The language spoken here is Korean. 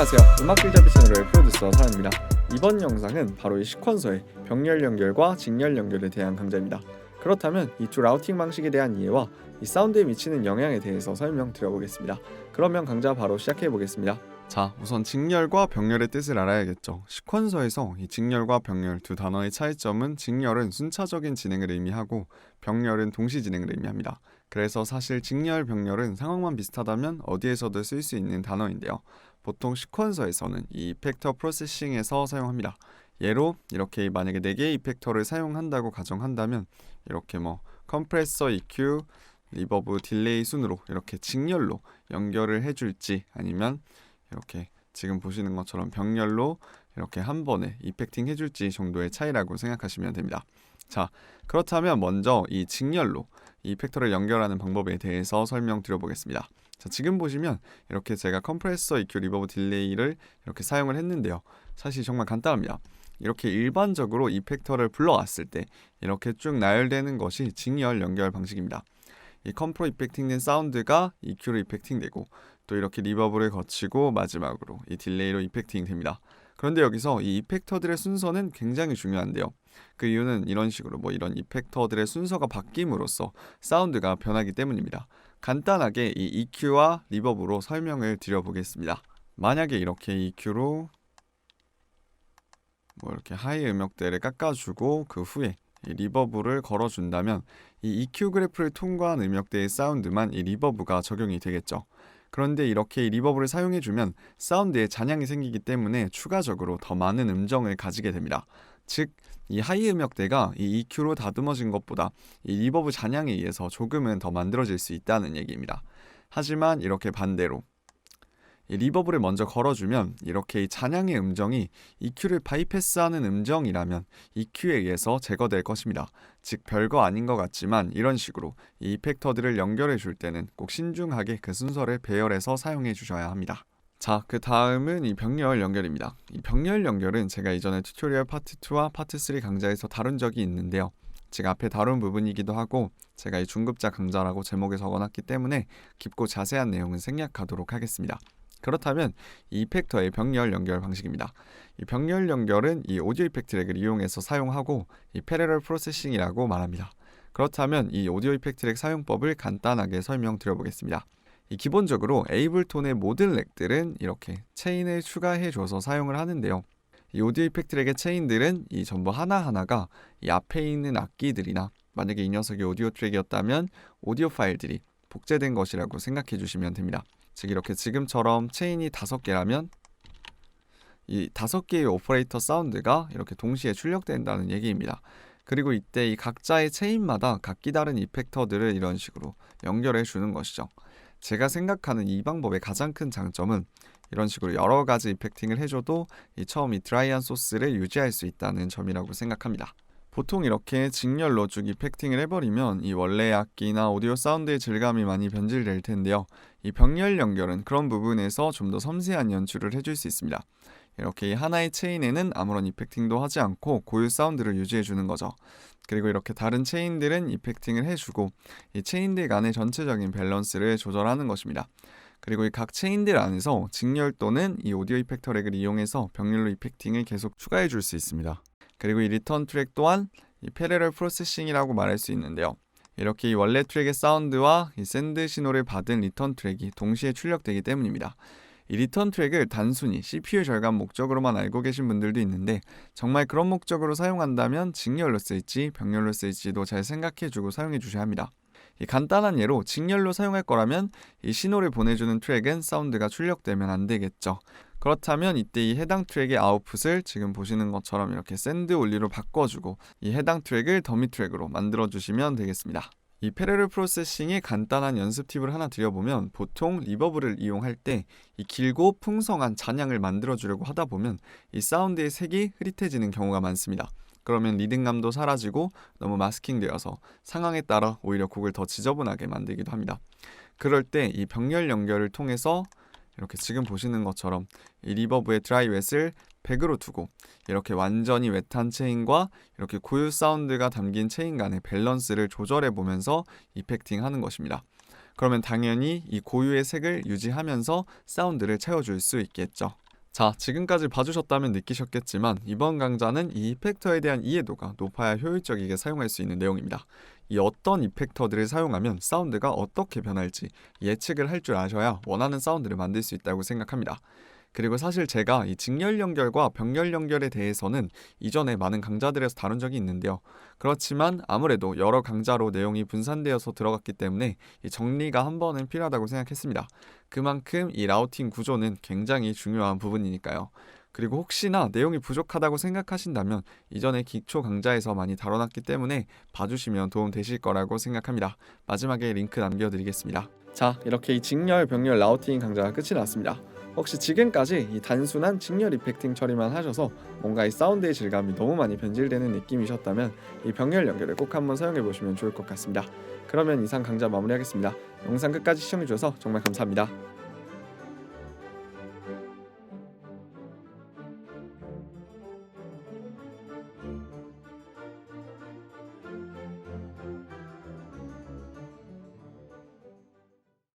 안녕하세요. 음악길잡이 채널의 프로듀서 사연입니다. 이번 영상은 바로 이 시퀀서의 병렬 연결과 직렬 연결에 대한 강좌입니다. 그렇다면 이 두 라우팅 방식에 대한 이해와 이 사운드에 미치는 영향에 대해서 설명드려보겠습니다. 그러면 강좌 바로 시작해보겠습니다. 자, 우선 직렬과 병렬의 뜻을 알아야겠죠. 시퀀서에서 이 직렬과 병렬 두 단어의 차이점은 직렬은 순차적인 진행을 의미하고 병렬은 동시 진행을 의미합니다. 그래서 사실 직렬, 병렬은 상황만 비슷하다면 어디에서도 쓸 수 있는 단어인데요. 보통 시퀀서에서는 이 이펙터 프로세싱에서 사용합니다. 예로 이렇게 만약에 4개의 이펙터를 사용한다고 가정한다면 이렇게 컴프레서, EQ, 리버브, 딜레이 순으로 이렇게 직렬로 연결을 해줄지 아니면 이렇게 지금 보시는 것처럼 병렬로 이렇게 한 번에 이펙팅 해줄지 정도의 차이라고 생각하시면 됩니다. 자, 그렇다면 먼저 이 직렬로 이 이펙터를 연결하는 방법에 대해서 설명드려보겠습니다. 자, 지금 보시면 이렇게 제가 컴프레서, EQ, 리버브, 딜레이를 이렇게 사용을 했는데요. 사실 정말 간단합니다. 이렇게 일반적으로 이펙터를 불러왔을 때 이렇게 쭉 나열되는 것이 직렬 연결 방식입니다. 이 컴프로 이펙팅된 사운드가 EQ로 이펙팅되고 또 이렇게 리버브를 거치고 마지막으로 이 딜레이로 이펙팅 됩니다. 그런데 여기서 이 이펙터들의 순서는 굉장히 중요한데요. 그 이유는 이런 식으로 이런 이펙터들의 순서가 바뀜으로써 사운드가 변하기 때문입니다. 간단하게 이 EQ와 리버브로 설명을 드려보겠습니다. 만약에 이렇게 EQ로 이렇게 하이 음역대를 깎아주고 그 후에 이 리버브를 걸어준다면 이 EQ 그래프를 통과한 음역대의 사운드만 이 리버브가 적용이 되겠죠. 그런데 이렇게 이 리버브를 사용해주면 사운드에 잔향이 생기기 때문에 추가적으로 더 많은 음정을 가지게 됩니다. 즉, 이 하이 음역대가 이 EQ로 다듬어진 것보다 이 리버브 잔향에 의해서 조금은 더 만들어질 수 있다는 얘기입니다. 하지만 이렇게 반대로 이 리버브를 먼저 걸어주면 이렇게 이 잔향의 음정이 EQ를 바이패스하는 음정이라면 EQ에 의해서 제거될 것입니다. 즉, 별거 아닌 것 같지만 이런 식으로 이 이펙터들을 연결해 줄 때는 꼭 신중하게 그 순서를 배열해서 사용해 주셔야 합니다. 자, 그 다음은 이 병렬 연결입니다. 이 병렬 연결은 제가 이전에 튜토리얼 파트 2와 파트 3 강좌에서 다룬 적이 있는데요. 제가 앞에 다룬 부분이기도 하고 제가 이 중급자 강좌라고 제목에 적어놨기 때문에 깊고 자세한 내용은 생략하도록 하겠습니다. 그렇다면 이 이펙터의 병렬 연결 방식입니다. 이 병렬 연결은 이 오디오 이펙트 트랙을 이용해서 사용하고 이 패러럴 프로세싱이라고 말합니다. 그렇다면 이 오디오 이펙트 트랙 사용법을 간단하게 설명드려보겠습니다. 이 기본적으로 에이블톤의 모든 렉들은 이렇게 체인을 추가해줘서 사용을 하는데요. 이 오디오 이펙트 트랙의 체인들은 이 전부 하나하나가 이 앞에 있는 악기들이나 만약에 이 녀석이 오디오 트랙이었다면 오디오 파일들이 복제된 것이라고 생각해 주시면 됩니다. 즉, 이렇게 지금처럼 체인이 5개라면 이 5개의 오퍼레이터 사운드가 이렇게 동시에 출력된다는 얘기입니다. 그리고 이때 이 각자의 체인마다 각기 다른 이펙터들을 이런 식으로 연결해 주는 것이죠. 제가 생각하는 이 방법의 가장 큰 장점은 이런 식으로 여러 가지 이펙팅을 해줘도 처음 이 드라이한 소스를 유지할 수 있다는 점이라고 생각합니다. 보통 이렇게 직렬로 쭉 이펙팅을 해버리면 이 원래의 악기나 오디오 사운드의 질감이 많이 변질될 텐데요. 이 병렬 연결은 그런 부분에서 좀 더 섬세한 연출을 해줄 수 있습니다. 이렇게 이 하나의 체인에는 아무런 이펙팅도 하지 않고 고유 사운드를 유지해주는 거죠. 그리고 이렇게 다른 체인들은 이펙팅을 해주고 이 체인들 간의 전체적인 밸런스를 조절하는 것입니다. 그리고 이 각 체인들 안에서 직렬 또는 이 오디오 이펙터 렉을 이용해서 병렬로 이펙팅을 계속 추가해 줄 수 있습니다. 그리고 이 리턴 트랙 또한 이 패러럴 프로세싱이라고 말할 수 있는데요. 이렇게 이 원래 트랙의 사운드와 이 샌드 신호를 받은 리턴 트랙이 동시에 출력되기 때문입니다. 이 리턴 트랙을 단순히 CPU 절감 목적으로만 알고 계신 분들도 있는데 정말 그런 목적으로 사용한다면 직렬로 쓸지 병렬로 쓸지도 잘 생각해주고 사용해 주셔야 합니다. 이 간단한 예로 직렬로 사용할 거라면 이 신호를 보내주는 트랙은 사운드가 출력되면 안 되겠죠. 그렇다면 이때 이 해당 트랙의 아웃풋을 지금 보시는 것처럼 이렇게 샌드 온리로 바꿔주고 이 해당 트랙을 더미 트랙으로 만들어주시면 되겠습니다. 이 패러럴 프로세싱의 간단한 연습 팁을 하나 드려보면 보통 리버브를 이용할 때 이 길고 풍성한 잔향을 만들어주려고 하다 보면 이 사운드의 색이 흐릿해지는 경우가 많습니다. 그러면 리듬감도 사라지고 너무 마스킹되어서 상황에 따라 오히려 곡을 더 지저분하게 만들기도 합니다. 그럴 때 이 병렬 연결을 통해서 이렇게 지금 보시는 것처럼 이 리버브의 드라이 웻을 100으로 두고 이렇게 완전히 웻한 체인과 이렇게 고유 사운드가 담긴 체인 간의 밸런스를 조절해 보면서 이펙팅 하는 것입니다. 그러면 당연히 이 고유의 색을 유지하면서 사운드를 채워줄 수 있겠죠. 자, 지금까지 봐주셨다면 느끼셨겠지만 이번 강좌는 이 이펙터에 대한 이해도가 높아야 효율적이게 사용할 수 있는 내용입니다. 이 어떤 이펙터들을 사용하면 사운드가 어떻게 변할지 예측을 할 줄 아셔야 원하는 사운드를 만들 수 있다고 생각합니다. 그리고 사실 제가 이 직렬 연결과 병렬 연결에 대해서는 이전에 많은 강좌들에서 다룬 적이 있는데요. 그렇지만 아무래도 여러 강좌로 내용이 분산되어서 들어갔기 때문에 이 정리가 한 번은 필요하다고 생각했습니다. 그만큼 이 라우팅 구조는 굉장히 중요한 부분이니까요. 그리고 혹시나 내용이 부족하다고 생각하신다면 이전에 기초 강좌에서 많이 다뤄놨기 때문에 봐주시면 도움 되실 거라고 생각합니다. 마지막에 링크 남겨드리겠습니다. 자, 이렇게 이 직렬, 병렬, 라우팅 강좌가 끝이 났습니다. 혹시 지금까지 이 단순한 직렬 이펙팅 처리만 하셔서 뭔가 이 사운드의 질감이 너무 많이 변질되는 느낌이셨다면 이 병렬 연결을 꼭 한번 사용해 보시면 좋을 것 같습니다. 그러면 이상 강좌 마무리하겠습니다. 영상 끝까지 시청해 주셔서 정말 감사합니다.